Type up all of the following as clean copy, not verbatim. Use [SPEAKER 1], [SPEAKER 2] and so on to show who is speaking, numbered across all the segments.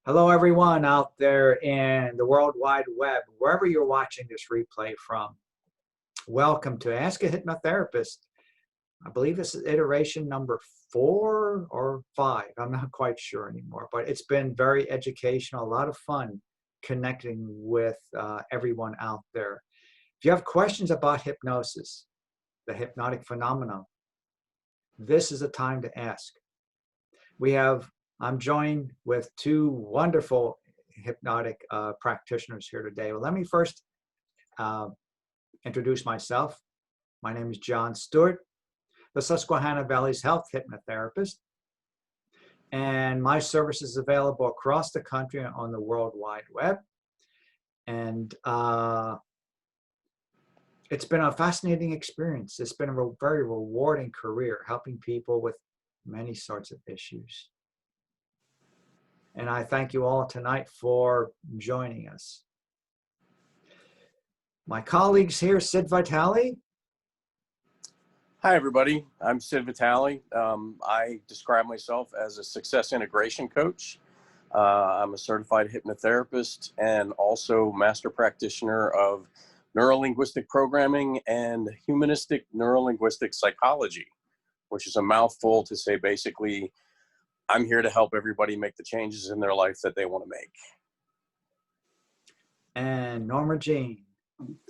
[SPEAKER 1] Hello, everyone out there in the World Wide Web, wherever you're watching this replay from. Welcome to Ask a Hypnotherapist. I believe this is iteration number 4 or 5. I'm not quite sure anymore, but it's been very educational, a lot of fun connecting with everyone out there. If you have questions about hypnosis, the hypnotic phenomenon, this is a time to ask. I'm joined with 2 wonderful hypnotic practitioners here today. Well, let me first introduce myself. My name is John Stewart, the Susquehanna Valley's health hypnotherapist, and my service is available across the country on the World Wide Web. And it's been a fascinating experience. It's been a very rewarding career, helping people with many sorts of issues. And I thank you all tonight for joining us. My colleagues here, Sid Vitale.
[SPEAKER 2] Hi, everybody. I'm Sid Vitale. I describe myself as a success integration coach. I'm a certified hypnotherapist and also master practitioner of neurolinguistic programming and humanistic neurolinguistic psychology, which is a mouthful to say basically, I'm here to help everybody make the changes in their life that they want to make.
[SPEAKER 1] And Norma Jean.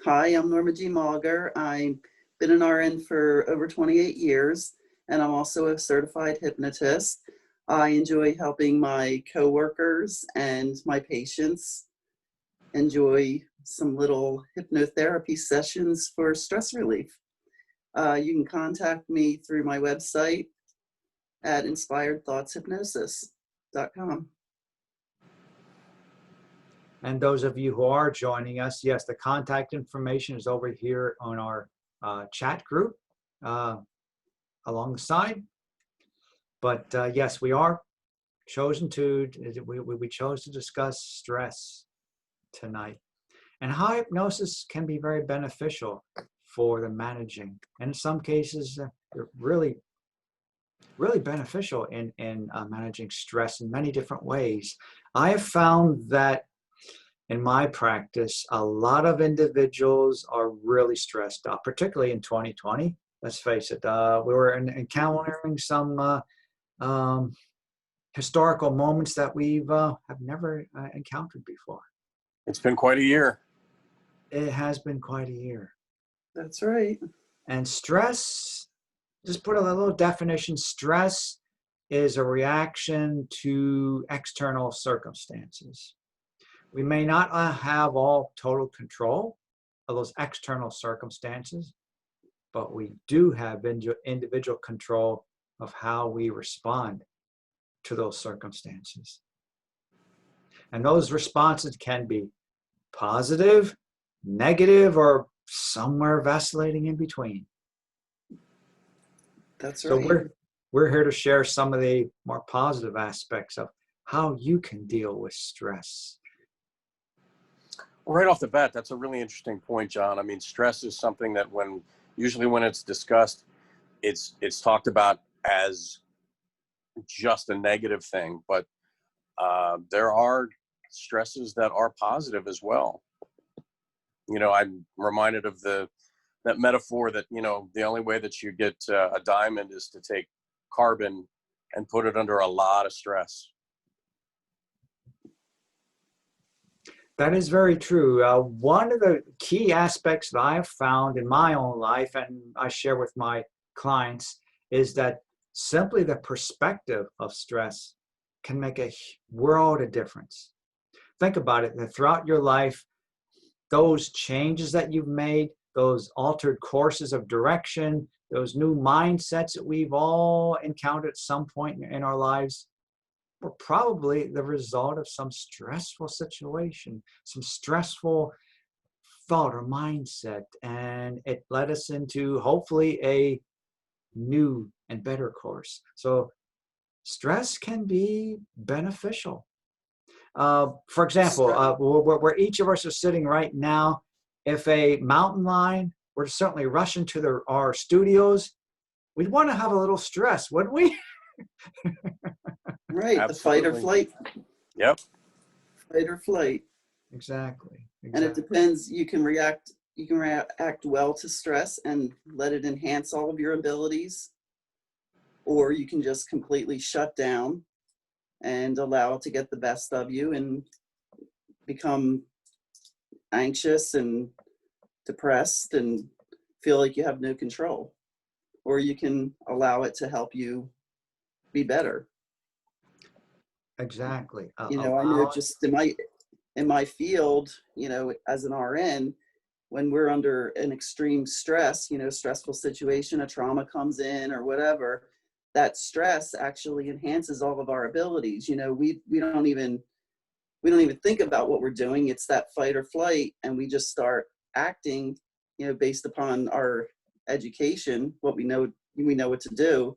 [SPEAKER 3] Hi, I'm Norma G. Mauger. I've been an RN for over 28 years, and I'm also a certified hypnotist. I enjoy helping my coworkers and my patients enjoy some little hypnotherapy sessions for stress relief. You can contact me through my website at inspiredthoughtshypnosis.com. And
[SPEAKER 1] those of you who are joining us, yes, the contact information is over here on our chat group along the side. But yes, we chose to discuss stress tonight and how hypnosis can be very beneficial for the managing, and in some cases, really beneficial in managing stress in many different ways. I have found that in my practice, a lot of individuals are really stressed out, particularly in 2020. Let's face it, we were encountering some historical moments that we've have never encountered before.
[SPEAKER 2] It's been quite a year.
[SPEAKER 1] It has been quite a year.
[SPEAKER 3] That's right.
[SPEAKER 1] And stress, just put a little definition, stress is a reaction to external circumstances. We may not have all total control of those external circumstances, but we do have individual control of how we respond to those circumstances. And those responses can be positive, negative, or somewhere vacillating in between.
[SPEAKER 3] That's right.
[SPEAKER 1] So we're here to share some of the more positive aspects of how you can deal with stress.
[SPEAKER 2] Right off the bat, that's a really interesting point, John. I mean, stress is something that usually when it's discussed, it's talked about as just a negative thing, but there are stresses that are positive as well. You know, I'm reminded of that metaphor that, you know, the only way that you get a diamond is to take carbon and put it under a lot of stress.
[SPEAKER 1] That is very true. One of the key aspects that I've found in my own life, and I share with my clients, is that simply the perspective of stress can make a world of difference. Think about it, that throughout your life, those changes that you've made, those altered courses of direction, those new mindsets that we've all encountered at some point in our lives, were probably the result of some stressful situation, some stressful thought or mindset, and it led us into hopefully a new and better course. So stress can be beneficial. For example, where each of us are sitting right now, if a mountain lion were to certainly rush into our studios, we'd want to have a little stress, wouldn't we?
[SPEAKER 3] Right, absolutely. The fight or flight.
[SPEAKER 2] Yep.
[SPEAKER 3] fight or flight.
[SPEAKER 1] Exactly.
[SPEAKER 3] And it
[SPEAKER 1] Exactly.
[SPEAKER 3] depends, you can react well to stress and let it enhance all of your abilities, or you can just completely shut down and allow it to get the best of you and become anxious and depressed and feel like you have no control. Or you can allow it to help you be better.
[SPEAKER 1] Exactly.
[SPEAKER 3] You know, I know
[SPEAKER 1] Allow it.
[SPEAKER 3] just in my field, you know, as an RN, when we're under an extreme stress, you know, stressful situation, a trauma comes in or whatever, that stress actually enhances all of our abilities. You know, we don't even think about what we're doing. It's that fight or flight, and we just start acting, you know, based upon our education, what we know what to do.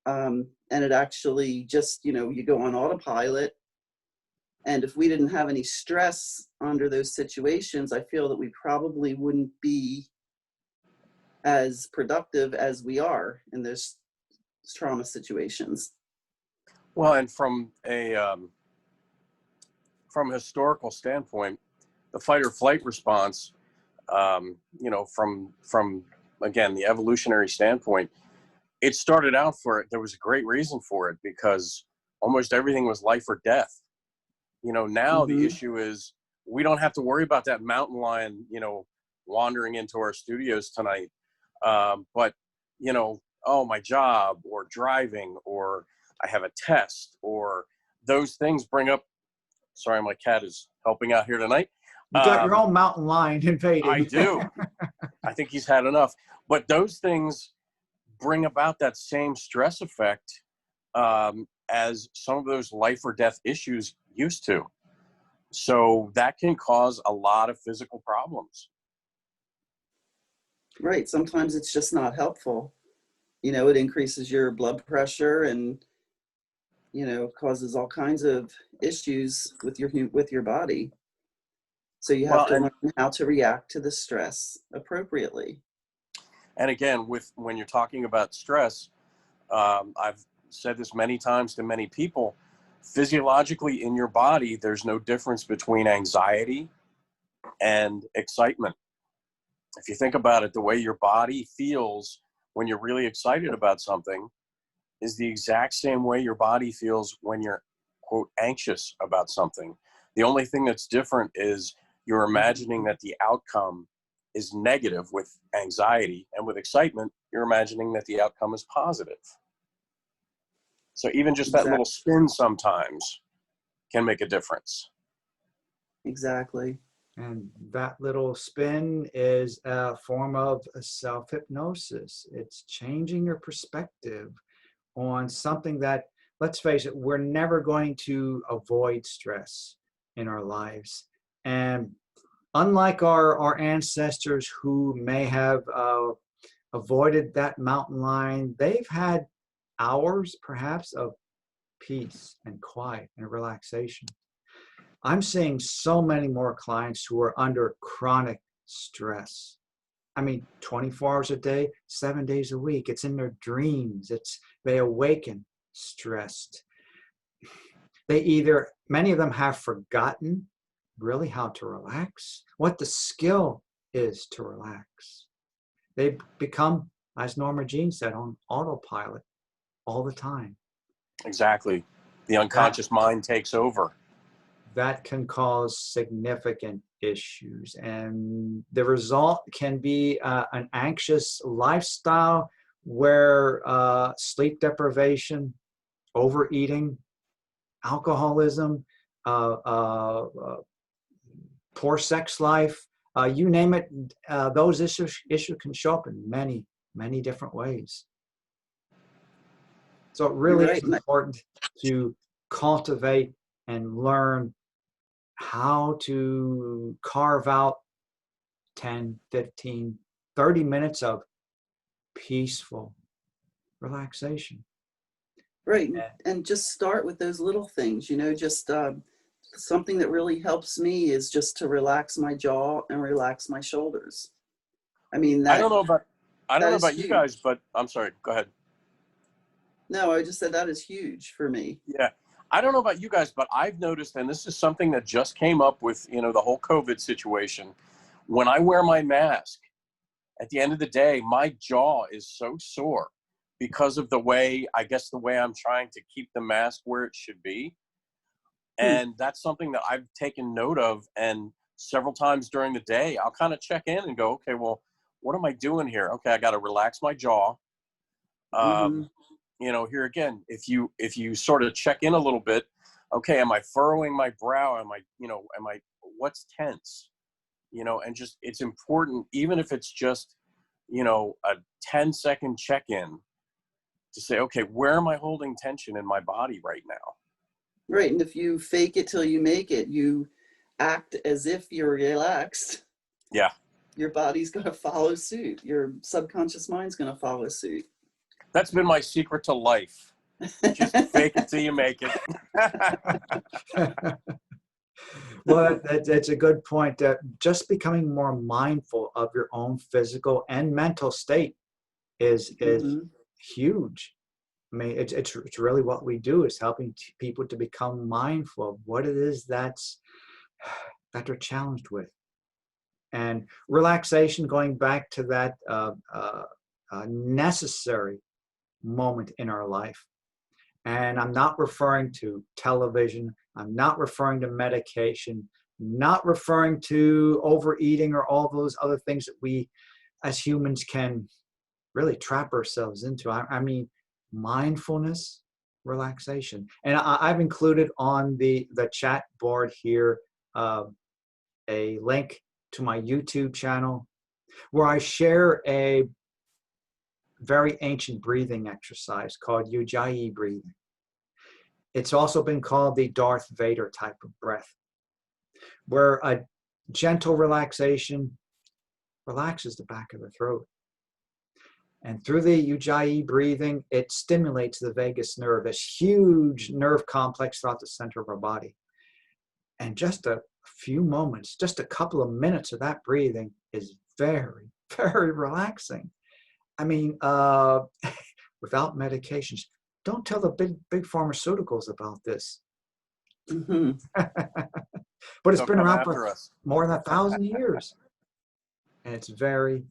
[SPEAKER 3] And it actually just, you know, you go on autopilot. And if we didn't have any stress under those situations, I feel that we probably wouldn't be as productive as we are in those trauma situations.
[SPEAKER 2] Well, and from a historical standpoint, the fight or flight response, you know, from again the evolutionary standpoint, it started out for it. There was a great reason for it because almost everything was life or death. You know, now the
[SPEAKER 3] Mm-hmm.
[SPEAKER 2] issue is we don't have to worry about that mountain lion, you know, wandering into our studios tonight. But, you know, oh, my job or driving or I have a test or those things bring up. Sorry, my cat is helping out here tonight.
[SPEAKER 1] You got your own mountain lion
[SPEAKER 2] I
[SPEAKER 1] invading.
[SPEAKER 2] do. I think he's had enough. But those things bring about that same stress effect as some of those life or death issues used to. So that can cause a lot of physical problems.
[SPEAKER 3] Right. Sometimes it's just not helpful. You know, it increases your blood pressure and, you know, causes all kinds of issues with your body. So you have
[SPEAKER 2] Well,
[SPEAKER 3] to learn how to react to the stress appropriately.
[SPEAKER 2] and again, when you're talking about stress, I've said this many times to many people, physiologically in your body, there's no difference between anxiety and excitement. If you think about it, the way your body feels when you're really excited about something is the exact same way your body feels when you're, quote, anxious about something. The only thing that's different is you're imagining that the outcome is negative with anxiety, and with excitement, you're imagining that the outcome is positive. So even just that little
[SPEAKER 3] Exactly.
[SPEAKER 2] spin sometimes can make a difference.
[SPEAKER 3] Exactly.
[SPEAKER 1] And that little spin is a form of self-hypnosis. It's changing your perspective on something that, let's face it, we're never going to avoid stress in our lives. And unlike our ancestors who may have avoided that mountain lion, they've had hours perhaps of peace and quiet and relaxation. I'm seeing so many more clients who are under chronic stress. I mean, 24 hours a day, 7 days a week. It's in their dreams. They awaken stressed. Many of them have forgotten really how to relax, what the skill is to relax. They become, as Norma Jean said, on autopilot all the time.
[SPEAKER 2] Exactly. The
[SPEAKER 1] That
[SPEAKER 2] unconscious mind takes over.
[SPEAKER 1] that can cause significant issues, and the result can be an anxious lifestyle where sleep deprivation, overeating, alcoholism, uh, uh, uh, poor sex life, you name it, those issues can show up in many, many different ways. So it
[SPEAKER 3] You're
[SPEAKER 1] really is
[SPEAKER 3] right.
[SPEAKER 1] important to cultivate and learn how to carve out 10, 15, 30 minutes of peaceful relaxation.
[SPEAKER 3] Right.
[SPEAKER 1] And
[SPEAKER 3] And just start with those little things, you know, just something that really helps me is just to relax my jaw and relax my shoulders. I mean,
[SPEAKER 2] I don't know about I don't
[SPEAKER 3] that
[SPEAKER 2] know
[SPEAKER 3] is
[SPEAKER 2] about you
[SPEAKER 3] huge.
[SPEAKER 2] guys, but I'm sorry. Go ahead.
[SPEAKER 3] No, I just said that is huge for me.
[SPEAKER 2] Yeah, I don't know about you guys, but I've noticed, and this is something that just came up with, you know, the whole COVID situation. When I wear my mask, at the end of the day, my jaw is so sore because of the way, I guess, the way I'm trying to keep the mask where it should be. And that's something that I've taken note of. And several times during the day, I'll kind of check in and go, okay, well, what am I doing here? Okay, I got to relax my jaw.
[SPEAKER 3] Mm-hmm.
[SPEAKER 2] You know, here again, if you sort of check in a little bit, okay, am I furrowing my brow? What's tense? You know, and just, it's important, even if it's just, you know, a 10-second check-in to say, okay, where am I holding tension in my body right now?
[SPEAKER 3] Right. And if you fake it till you make it, you act as if you're relaxed.
[SPEAKER 2] Yeah.
[SPEAKER 3] Your body's going to follow suit. Your subconscious mind's going to follow suit.
[SPEAKER 2] That's been my secret to life. Just fake it till you make it.
[SPEAKER 1] Well, that's a good point. That just becoming more mindful of your own physical and mental state is
[SPEAKER 3] Mm-hmm.
[SPEAKER 1] huge. I mean, it's really what we do, is helping people to become mindful of what it is that they're challenged with. And relaxation, going back to that necessary moment in our life. And I'm not referring to television. I'm not referring to medication, not referring to overeating or all those other things that we as humans can really trap ourselves into. I mean, mindfulness, relaxation. And I've included on the chat board here a link to my YouTube channel where I share a very ancient breathing exercise called Ujjayii breathing. It's also been called the Darth Vader type of breath, where a gentle relaxation relaxes the back of the throat. And through the Ujjayii breathing, it stimulates the vagus nerve, this huge nerve complex throughout the center of our body. And just a few moments, just a couple of minutes of that breathing is very, very relaxing. I mean, without medications. Don't tell the big pharmaceuticals about this.
[SPEAKER 3] Mm-hmm.
[SPEAKER 1] But it's
[SPEAKER 2] They'll
[SPEAKER 1] been
[SPEAKER 2] come
[SPEAKER 1] around
[SPEAKER 2] after
[SPEAKER 1] for
[SPEAKER 2] us.
[SPEAKER 1] more than 1,000 years. And it's very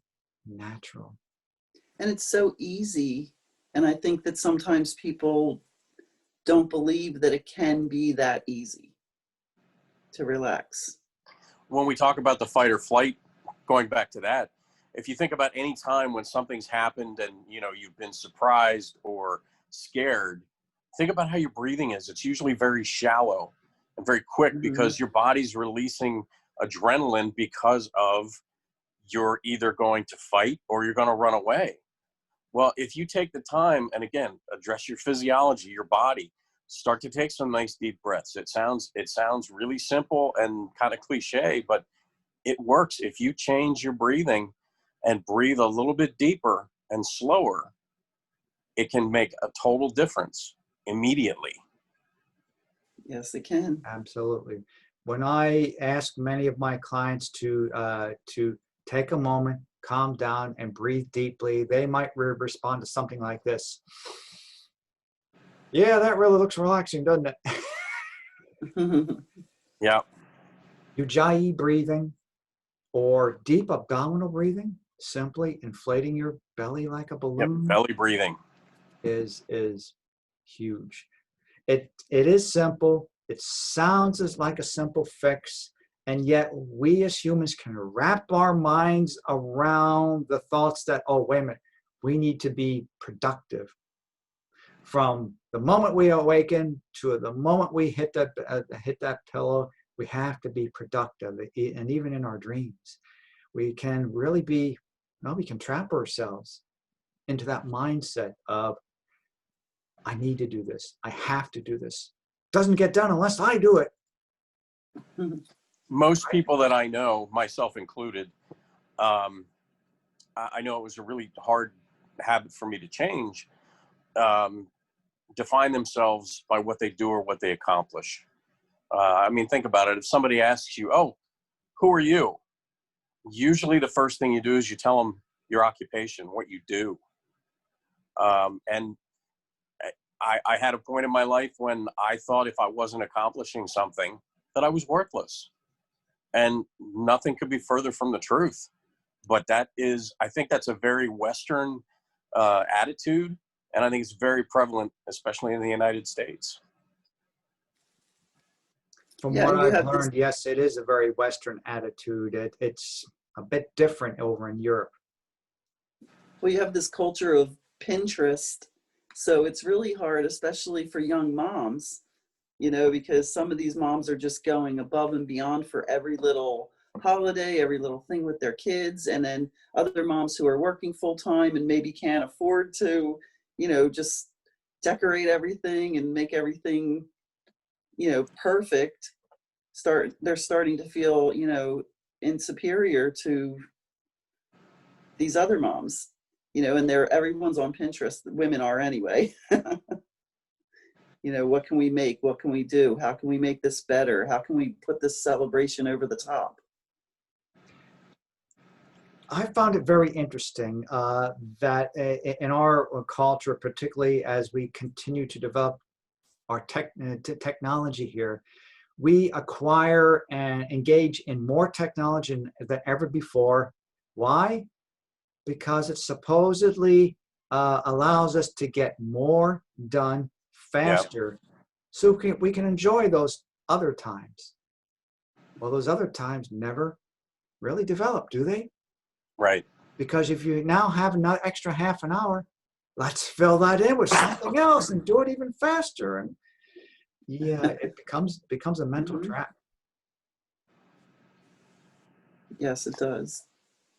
[SPEAKER 1] natural.
[SPEAKER 3] And it's so easy. And I think that sometimes people don't believe that it can be that easy to relax.
[SPEAKER 2] When we talk about the fight or flight, going back to that, if you think about any time when something's happened and, you know, you've been surprised or scared, think about how your breathing is. It's usually very shallow and very quick because your body's releasing adrenaline because of you're either going to fight or you're going to run away. Well, if you take the time and, again, address your physiology, your body, start to take some nice deep breaths. It sounds really simple and kind of cliche, but it works. If you change your breathing and breathe a little bit deeper and slower, it can make a total difference immediately.
[SPEAKER 3] Yes, it can.
[SPEAKER 1] Absolutely. When I ask many of my clients to take a moment, calm down, and breathe deeply, they might respond to something like this. Yeah, that really looks relaxing, doesn't it?
[SPEAKER 2] Yeah.
[SPEAKER 1] Ujjayi breathing or deep abdominal breathing, simply inflating your belly like a balloon,
[SPEAKER 2] Belly breathing
[SPEAKER 1] is huge. It is simple. It sounds like a simple fix, and yet we as humans can wrap our minds around the thoughts that, oh, wait a minute, we need to be productive. From the moment we awaken to the moment we hit that pillow, we have to be productive. And even in our dreams, we can really be, we can trap ourselves into that mindset of, I need to do this. I have to do this. Doesn't get done unless I do it.
[SPEAKER 2] Most people that I know, myself included, I know it was a really hard habit for me to change, define themselves by what they do or what they accomplish. I mean, think about it. If somebody asks you, oh, who are you? Usually the first thing you do is you tell them your occupation, what you do. And I had a point in my life when I thought if I wasn't accomplishing something that I was worthless, and nothing could be further from the truth. But I think that's a very Western attitude, and I think it's very prevalent, especially in the United States.
[SPEAKER 1] From
[SPEAKER 3] Yeah,
[SPEAKER 1] what
[SPEAKER 3] and you
[SPEAKER 1] I've
[SPEAKER 3] have this,
[SPEAKER 1] learned, yes, it is a very Western attitude. It's a bit different over in Europe.
[SPEAKER 3] well, you have this culture of Pinterest. So it's really hard, especially for young moms, because some of these moms are just going above and beyond for every little holiday, every little thing with their kids. And then other moms who are working full time and maybe can't afford to, just decorate everything and make everything, perfect. They're starting to feel, insuperior to these other moms, and everyone's on Pinterest. Women are anyway. What can we make? What can we do? How can we make this better? How can we put this celebration over the top?
[SPEAKER 1] I found it very interesting that in our culture, particularly as we continue to develop our technology here, we acquire and engage in more technology than ever before. Why? Because it supposedly allows us to get more done
[SPEAKER 2] Yeah,
[SPEAKER 1] faster, so we can enjoy those other times. Well, those other times never really develop, do they?
[SPEAKER 2] right.
[SPEAKER 1] Because if you now have an extra half an hour, let's fill that in with something else and do it even faster. And yeah, it becomes a mental
[SPEAKER 3] Hmm.
[SPEAKER 1] trap.
[SPEAKER 3] Yes, it does.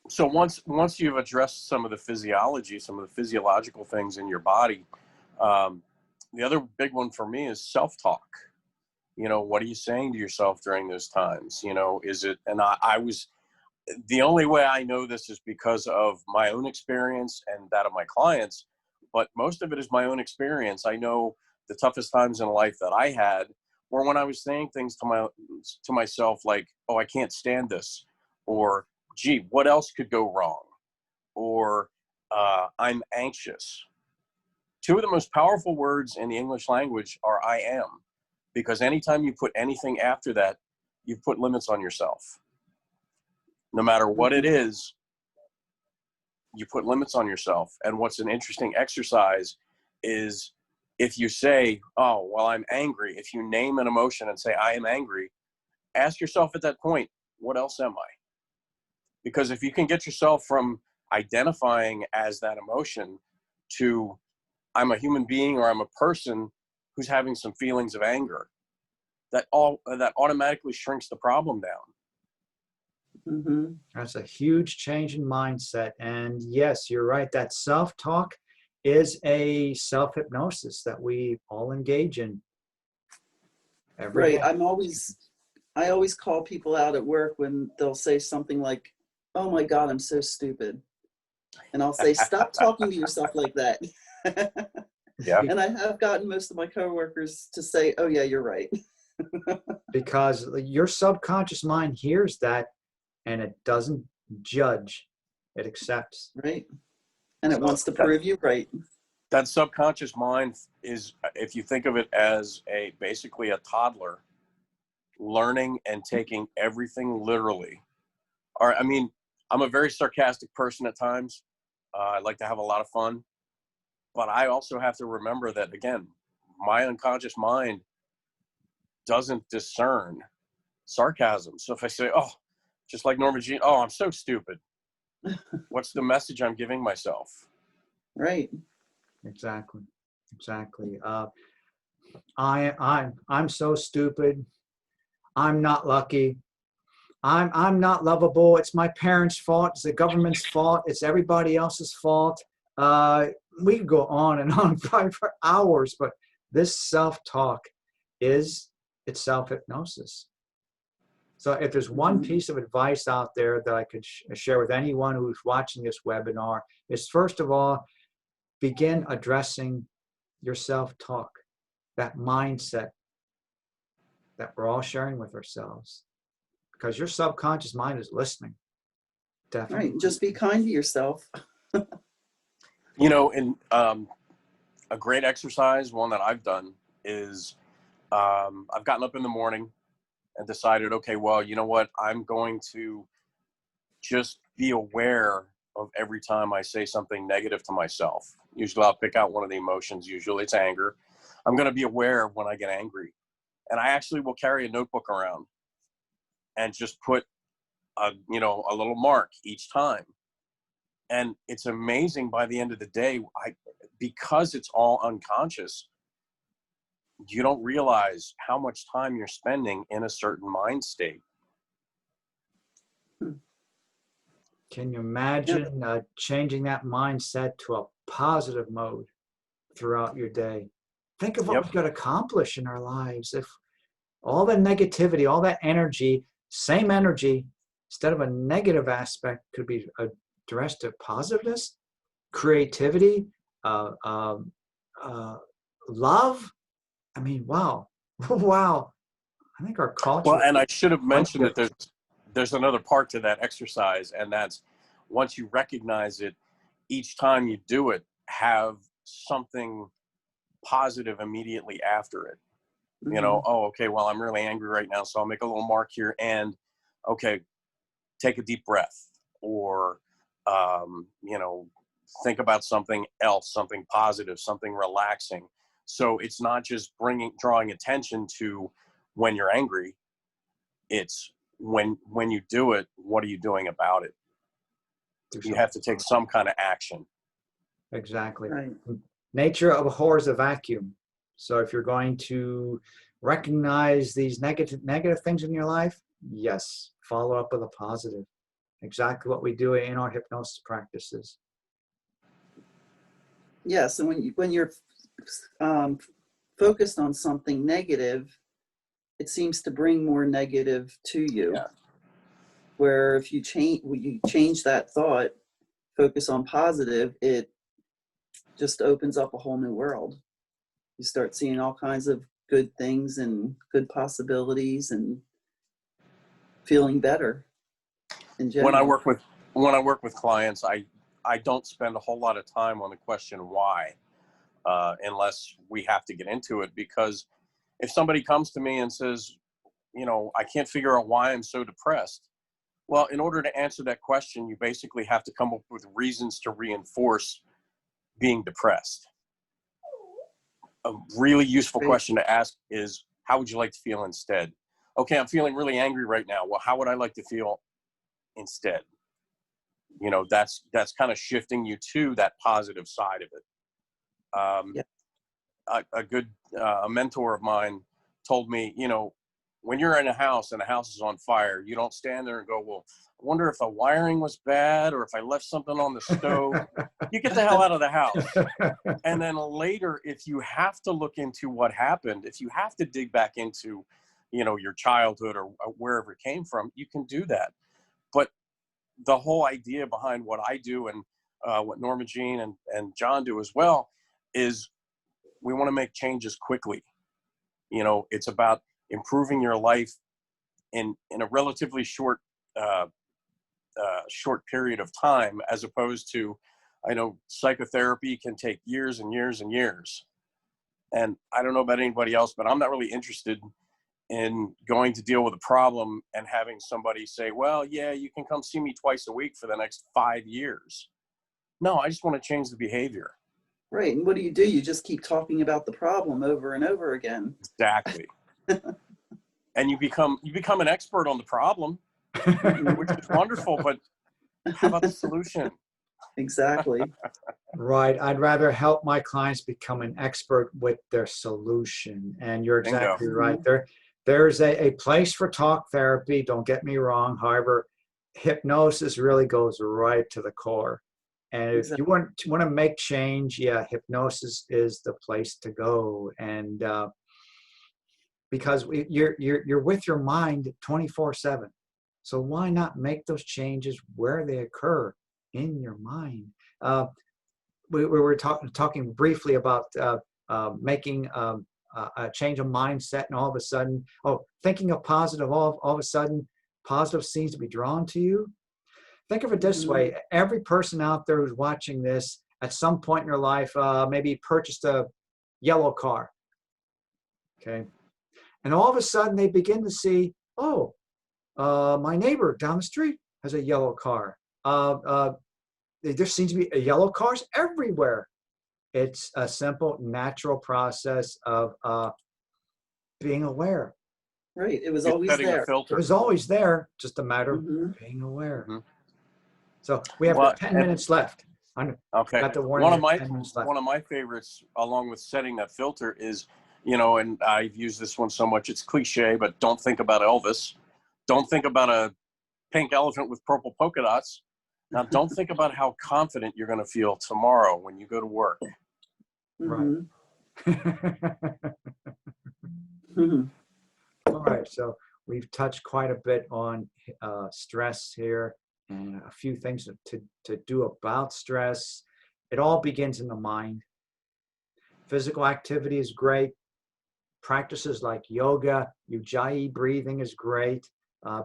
[SPEAKER 2] So once you've addressed some of the physiology, some of the physiological things in your body, um, the other big one for me is self-talk. What are you saying to yourself during those times? Is it, and I was, the only way I know this is because of my own experience and that of my clients, but most of it is my own experience. I know the toughest times in life that I had were when I was saying things to myself like, oh, I can't stand this, or gee, what else could go wrong, or I'm anxious. Two of the most powerful words in the English language are I am, because anytime you put anything after that, you've put limits on yourself. No matter what it
[SPEAKER 3] Hmm.
[SPEAKER 2] is, you put limits on yourself. And what's an interesting exercise is if you say, oh, well, I'm angry, if you name an emotion and say, I am angry, ask yourself at that point, what else am I? Because if you can get yourself from identifying as that emotion to I'm a human being or I'm a person who's having some feelings of anger, that automatically shrinks the problem down.
[SPEAKER 3] Hmm.
[SPEAKER 1] That's a huge change in mindset. And yes, you're right. That self-talk is a self-hypnosis that we all engage in every
[SPEAKER 3] Right.
[SPEAKER 1] day.
[SPEAKER 3] I always call people out at work when they'll say something like, "Oh my God, I'm so stupid." And I'll say, "Stop talking to yourself like that."
[SPEAKER 2] Yeah.
[SPEAKER 3] And I have gotten most of my coworkers to say, "Oh yeah, you're right."
[SPEAKER 1] Because your subconscious mind hears that and it doesn't judge, it accepts.
[SPEAKER 3] Right. And it
[SPEAKER 2] So
[SPEAKER 3] wants to prove you right.
[SPEAKER 2] that subconscious mind is, if you think of it as basically a toddler learning and taking everything literally. Or, I mean, I'm a very sarcastic person at times. I like to have a lot of fun, but I also have to remember that, again, my unconscious mind doesn't discern sarcasm. So if I say, oh, just like Norma Jean, oh, I'm so stupid, what's the message I'm giving myself?
[SPEAKER 3] Right.
[SPEAKER 1] Exactly. Exactly. I'm so stupid. I'm not lucky. I'm not lovable. It's my parents' fault. It's the government's fault. It's everybody else's fault. Uh, we could go on and on probably for hours, but this self-talk is itself hypnosis. So if there's one
[SPEAKER 3] Hmm.
[SPEAKER 1] piece of advice out there that I could share with anyone who's watching this webinar is, first of all, begin addressing your self-talk, that mindset that we're all sharing with ourselves, because your subconscious mind is listening, definitely
[SPEAKER 3] Right. Just be
[SPEAKER 1] listening.
[SPEAKER 3] kind to yourself.
[SPEAKER 2] And a great exercise, one that I've done, is I've gotten up in the morning and decided, okay, well, you know what? I'm going to just be aware of every time I say something negative to myself. Usually I'll pick out one of the emotions. Usually it's anger. I'm going to be aware of when I get angry. And I actually will carry a notebook around and just put a little mark each time. And it's amazing by the end of the day, because it's all unconscious, you don't realize how much time you're spending in a certain mind state.
[SPEAKER 1] Can you imagine changing that mindset to a positive mode throughout your day? Think of what we could accomplish in our lives if all the negativity, all that energy, same energy, instead of a negative aspect, could be addressed to positiveness, creativity, love. I mean, wow. Wow. I think our culture.
[SPEAKER 2] Well, and I should have mentioned that there's another part to that exercise, and that's once you recognize it, each time you do it, have something positive immediately after it.
[SPEAKER 3] Mm-hmm.
[SPEAKER 2] You know, oh, okay, well, I'm really angry right now, so I'll make a little mark here, and okay, take a deep breath, or think about something else, something positive, something relaxing. So it's not just drawing attention to when you're angry. It's when you do it, what are you doing about it? You have to take some kind of action.
[SPEAKER 1] Exactly.
[SPEAKER 3] Right.
[SPEAKER 1] Nature abhors a vacuum. So if you're going to recognize these negative things in your life, yes, follow up with a positive. Exactly what we do in our hypnosis practices.
[SPEAKER 3] Yes, and when you're focused on something negative, it seems to bring more negative to you.
[SPEAKER 2] Yeah.
[SPEAKER 3] Where if you change that thought, focus on positive, it just opens up a whole new world. You start seeing all kinds of good things and good possibilities and feeling better in general.
[SPEAKER 2] When I work with clients, I don't spend a whole lot of time on the question why, unless we have to get into it. Because if somebody comes to me and says, I can't figure out why I'm so depressed. Well, in order to answer that question, you basically have to come up with reasons to reinforce being depressed. A really useful question to ask is, how would you like to feel instead? Okay, I'm feeling really angry right now. Well, how would I like to feel instead? That's kind of shifting you to that positive side of it. A mentor of mine told me, when you're in a house and the house is on fire, you don't stand there and go, well, I wonder if the wiring was bad or if I left something on the stove. You get the hell out of the house. And then later, if you have to look into what happened, if you have to dig back into, your childhood or wherever it came from, you can do that. But the whole idea behind what I do and what Norma Jean and John do as well is we want to make changes quickly. It's about improving your life in a relatively short period of time, as opposed to, I know psychotherapy can take years and years and years. And I don't know about anybody else, but I'm not really interested in going to deal with a problem and having somebody say, well, yeah, you can come see me twice a week for the next 5 years. No, I just want to change the behavior.
[SPEAKER 3] Right. And what do? You just keep talking about the problem over and over again.
[SPEAKER 2] Exactly. And you become an expert on the problem, which is wonderful, but how about the solution?
[SPEAKER 3] Exactly.
[SPEAKER 1] Right. I'd rather help my clients become an expert with their solution. And you're exactly
[SPEAKER 2] Bingo.
[SPEAKER 1] right. There's a place for talk therapy. Don't get me wrong. However, hypnosis really goes right to the core. And if you want to make change, yeah, hypnosis is the place to go. And because you're with your mind 24/7. So why not make those changes where they occur in your mind? We were talking briefly about making a change of mindset, and all of a sudden, thinking of positive, all of a sudden, positive seems to be drawn to you. Think of it this way. Every person out there who's watching this at some point in their life, maybe purchased a yellow car. Okay. And all of a sudden they begin to see, oh, my neighbor down the street has a yellow car. There seems to be yellow cars everywhere. It's a simple, natural process of being aware.
[SPEAKER 3] Right. It was
[SPEAKER 2] You're
[SPEAKER 3] always
[SPEAKER 2] setting a
[SPEAKER 3] there.
[SPEAKER 1] It
[SPEAKER 2] filter.
[SPEAKER 1] was always there, just a matter of
[SPEAKER 3] Hmm.
[SPEAKER 1] being aware.
[SPEAKER 2] Mhm.
[SPEAKER 1] So we have
[SPEAKER 2] Well,
[SPEAKER 1] 10 minutes left.
[SPEAKER 2] okay.
[SPEAKER 1] Got the warning
[SPEAKER 2] One of
[SPEAKER 1] we have
[SPEAKER 2] my
[SPEAKER 1] 10 minutes left.
[SPEAKER 2] one of my favorites, along with setting that filter, is, you know, and I've used this one so much it's cliche, but don't think about Elvis. Don't think about a pink elephant with purple polka dots. Now, don't think about how confident you're going to feel tomorrow when you go to work.
[SPEAKER 1] Right.
[SPEAKER 3] Hmm.
[SPEAKER 1] All right, so we've touched quite a bit on stress here and a few things to do about stress. It all begins in the mind. Physical activity is great. Practices like yoga, Ujjayii breathing is great.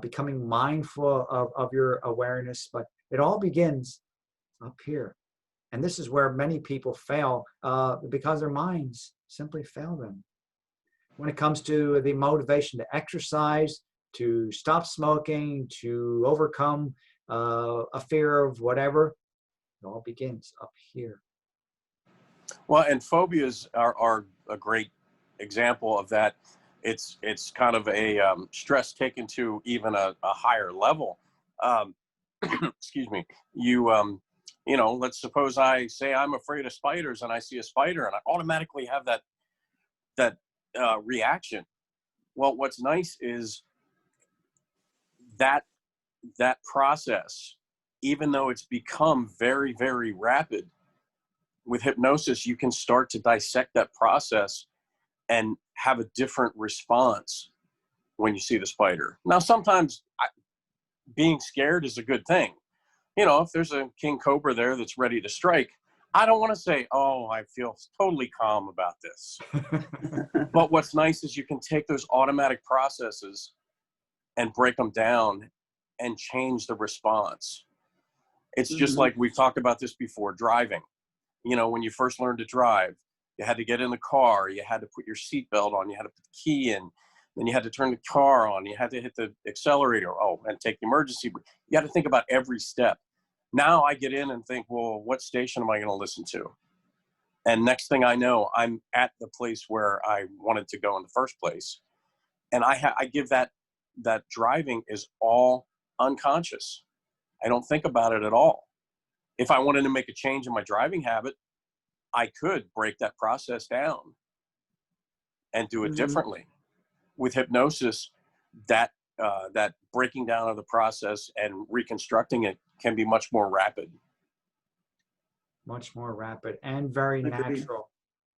[SPEAKER 1] Becoming mindful of your awareness, but it all begins up here. And this is where many people fail because their minds simply fail them. When it comes to the motivation to exercise, to stop smoking, to overcome a fear of whatever, it all begins up here.
[SPEAKER 2] Well, and phobias are a great example of that. It's kind of a stress taken to even a higher level. Um, excuse me. You know, let's suppose I say I'm afraid of spiders, and I see a spider, and I automatically have that reaction. Well, what's nice is that that process, even though it's become very, very rapid, with hypnosis, you can start to dissect that process and have a different response when you see the spider. Now, sometimes being scared is a good thing. You know, if there's a king cobra there that's ready to strike, I don't want to say, oh, I feel totally calm about this. But what's nice is you can take those automatic processes and break them down and change the response. It's just like we've talked about this before, driving. You know, when you first learned to drive, you had to get in the car, you had to put your seatbelt on, you had to put the key in, then you had to turn the car on, you had to hit the accelerator, and take the emergency brake. You had to think about every step. Now I get in and think, well, what station am I going to listen to? And next thing I know, I'm at the place where I wanted to go in the first place. And I give that driving is all unconscious. I don't think about it at all. If I wanted to make a change in my driving habit, I could break that process down and do it differently. With hypnosis, that breaking down of the process and reconstructing it can be much more rapid.
[SPEAKER 1] Much more rapid and very
[SPEAKER 3] Agreed.
[SPEAKER 1] natural.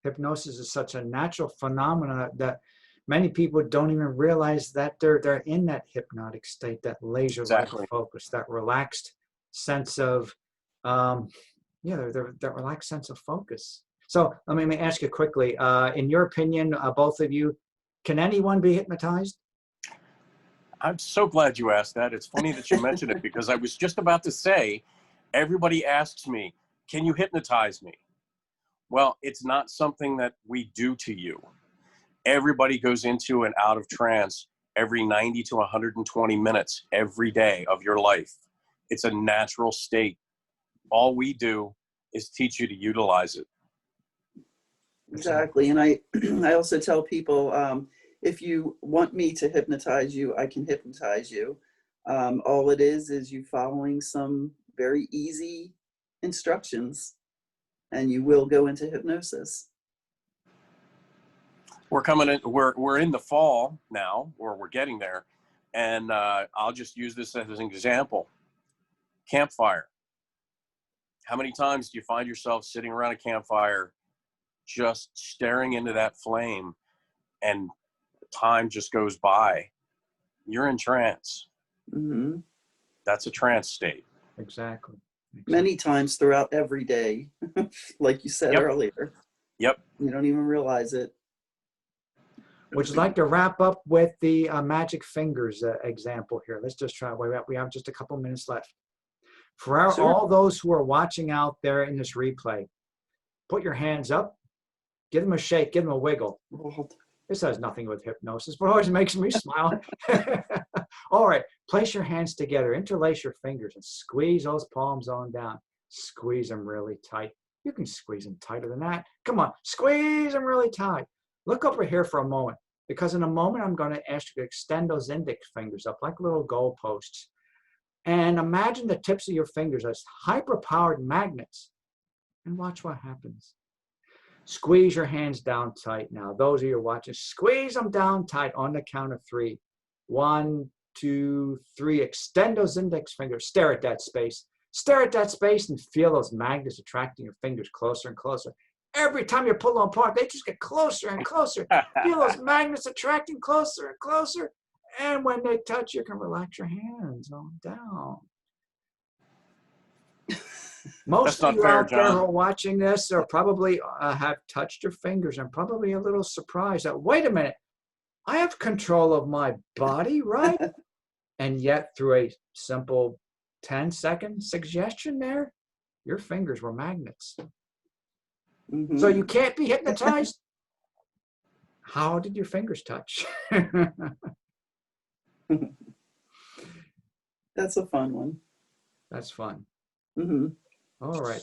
[SPEAKER 1] Hypnosis is such a natural phenomena that many people don't even realize that they're in that hypnotic state, that laser-like
[SPEAKER 2] Exactly.
[SPEAKER 1] focus, that relaxed sense of that relaxed sense of focus. So let me ask you quickly, in your opinion, both of you, can anyone be hypnotized?
[SPEAKER 2] I'm so glad you asked that. It's funny that you mentioned it, because I was just about to say, everybody asks me, can you hypnotize me? Well, it's not something that we do to you. Everybody goes into and out of trance every 90 to 120 minutes every day of your life. It's a natural state. All we do is teach you to utilize it.
[SPEAKER 3] Exactly. And I, I also tell people, if you want me to hypnotize you, I can hypnotize you. All it is you following some very easy instructions, and you will go into hypnosis.
[SPEAKER 2] We're coming in. We're in the fall now, or we're getting there, and I'll just use this as an example. Campfire. How many times do you find yourself sitting around a campfire, just staring into that flame, and time just goes by? You're in trance.
[SPEAKER 3] Mm-hmm.
[SPEAKER 2] That's a trance state.
[SPEAKER 1] Exactly.
[SPEAKER 3] Many times throughout every day, like you said
[SPEAKER 2] Yep.
[SPEAKER 3] earlier.
[SPEAKER 2] Yep.
[SPEAKER 3] You don't even realize it.
[SPEAKER 1] Would you like to wrap up with the magic fingers example here? Let's just try. We have just a couple minutes left. For
[SPEAKER 3] Sure.
[SPEAKER 1] all those who are watching out there in this replay, put your hands up, give them a shake, give them a wiggle. This has nothing with hypnosis, but always makes me smile. All right, place your hands together, interlace your fingers, and squeeze those palms on down. Squeeze them really tight. You can squeeze them tighter than that. Come on, squeeze them really tight. Look over here for a moment, because in a moment I'm going to ask you to extend those index fingers up like little goalposts. And imagine the tips of your fingers as hyper-powered magnets. And watch what happens. Squeeze your hands down tight now. Those of you watching, squeeze them down tight on the count of 3. 1, 2, 3. Extend those index fingers. Stare at that space. Stare at that space and feel those magnets attracting your fingers closer and closer. Every time you pull them apart, they just get closer and closer. Feel those magnets attracting closer and closer. And when they touch, you can relax your hands on down. Most of you out there who are watching this are probably have touched your fingers and probably a little surprised that, wait a minute, I have control of my body, right? And yet through a simple 10-second suggestion there, your fingers were magnets.
[SPEAKER 3] Mm-hmm.
[SPEAKER 1] So you can't be hypnotized? How did your fingers touch?
[SPEAKER 3] That's a fun one.
[SPEAKER 1] That's fun.
[SPEAKER 3] Mm-hmm.
[SPEAKER 1] All right.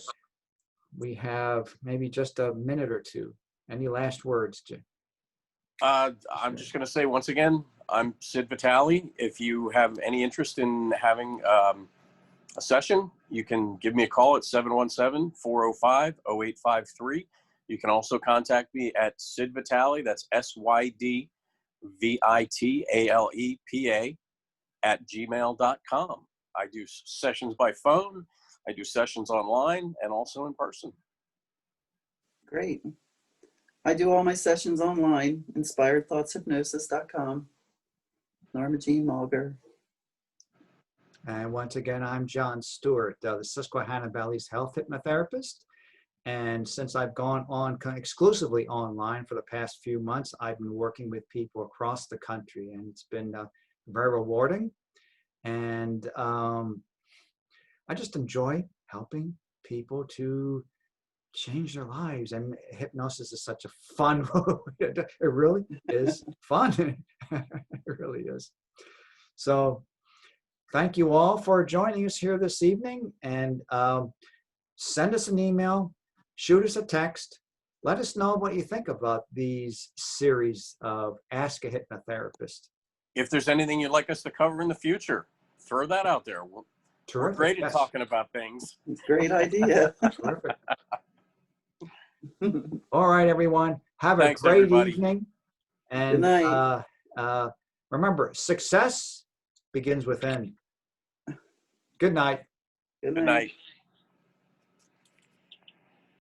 [SPEAKER 1] We have maybe just a minute or two. Any last words, Jim?
[SPEAKER 2] I'm just going to say once again, I'm Sid Vitale. If you have any interest in having a session, you can give me a call at 717-405-0853. You can also contact me at Sid Vitale, that's SYDVITALEPA @gmail.com. I do sessions by phone. I do sessions online and also in person.
[SPEAKER 3] Great. I do all my sessions online, inspiredthoughtshypnosis.com. Norma Jean Malger.
[SPEAKER 1] And once again, I'm John Stewart, the Susquehanna Valley's health hypnotherapist. And since I've gone on exclusively online for the past few months, I've been working with people across the country, and it's been very rewarding. And I just enjoy helping people to change their lives. And hypnosis is such a fun, it really is fun. It really is. So thank you all for joining us here this evening, and send us an email, shoot us a text. Let us know what you think about these series of Ask a Hypnotherapist.
[SPEAKER 2] If there's anything you'd like us to cover in the future, throw that out there. We're great at talking about things.
[SPEAKER 3] Great idea.
[SPEAKER 1] Perfect. All right, everyone. Have
[SPEAKER 2] Thanks,
[SPEAKER 1] a great
[SPEAKER 2] everybody.
[SPEAKER 1] evening. And
[SPEAKER 3] Good night.
[SPEAKER 1] remember, success begins within. Good night.
[SPEAKER 3] Good
[SPEAKER 2] Good night.